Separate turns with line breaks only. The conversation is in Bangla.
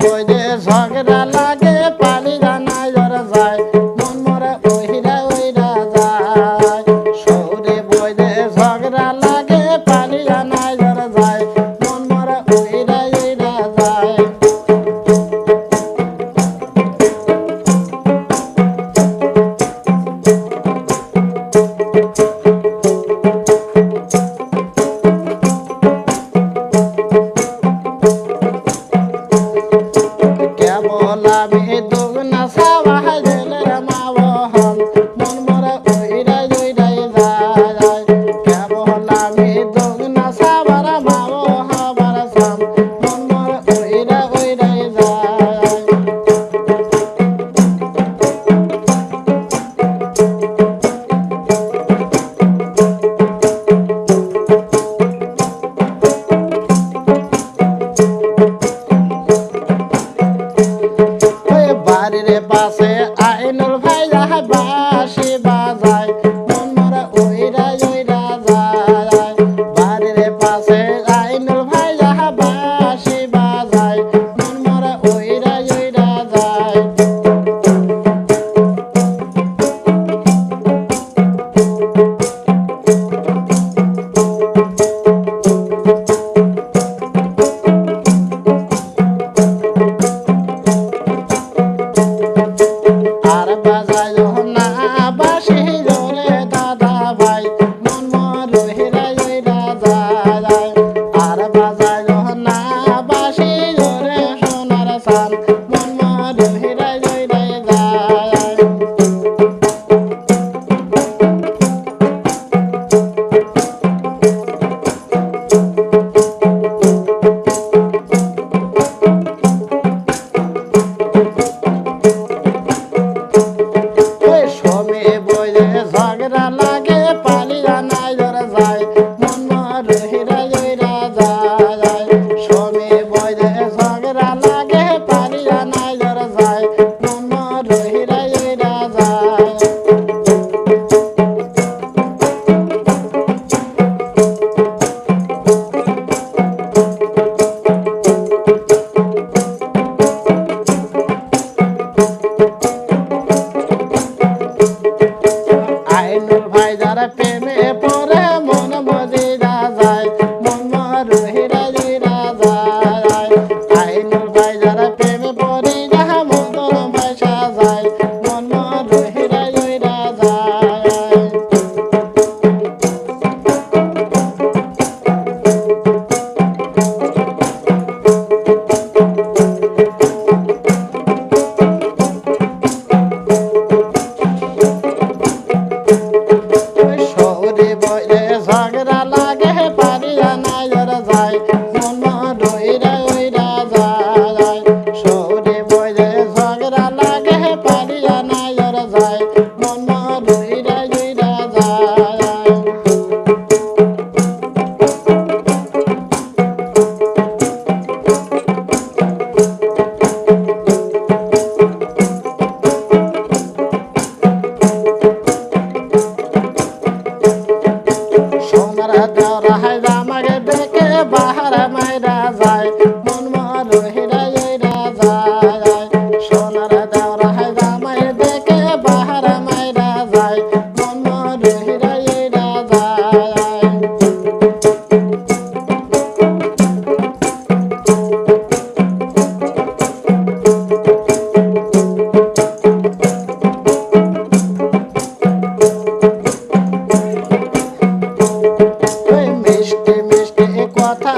বইরে ঝগড়া লাগে পালিয়া নাই ওরা যায় মন মরে ওইরা ওইরা যায় শহরে বইরে ঝগড়া লাগে পালিয়া নাই ওরা যায় মন মরে ওইরা ওইরা যায় কেবল আমি দুগনা সাবাই দিলের মাবহন মন মরে ওইরাই ওইরাই যায় কেবল আমি দুগনা সাবার মাবহবার সাম মন মরে ওইরা ওইরাই যায় বাড়ির পাশে আইনুল ভাই যাহাই বাঁশি বাজায় মন মরে ওইরা ওইরা যায় বাড়ির পাশে আইনুল ভাই যাহাই বাঁশি বাজায় মন মরে ওইরা ওইরা যায় আর বাজায় না বাঁশি জোরে দাদা ভাই মন মরে ওইরা ওইরা যায় আর বাজায় না বাঁশি জোরে সোনার সান মন মরে ওইরা ওইরা যায় ওই সমে বইলে ঝগড়া লাগে পালিয়া নাই ওরা যায় মন মরে ওইরা ওইরা যায় সমে বইলে ঝগড়া লাগে পালিয়া নাই ওরা যায় মন মরে ওইরা ওইরা যায় আইনুল ভাই যারা প্রেমে পড়ে মন মজিরা যায় মন মরে ওইরা ওইরা যায় আইনুল ভাই যারা প্রেমে পড়ে যাহা মদন ভাষা যায় মন মরে ওইরা ওইরা যায় শহরে বইরে ঝগড়া লাগে পালিয়া নাই ওরা যায় মন মরে ওইরা ওইরা যায় শহরে বইরে ঝগড়া লাগে পালিয়া নাই ওরা যায় মন মরে ওইরা ওইরা যায় সোনার দেওরা হাই আমাকে দেখে বাহার মাইরা যায় মন মরে ওইরা ওইরা যায় সোনার দেওরা হাই আমাকে দেখে বাহার মাইরা যায় মন মরে ওইরা ওইরা যায় ওই মিষ্টি মিষ্টি কথা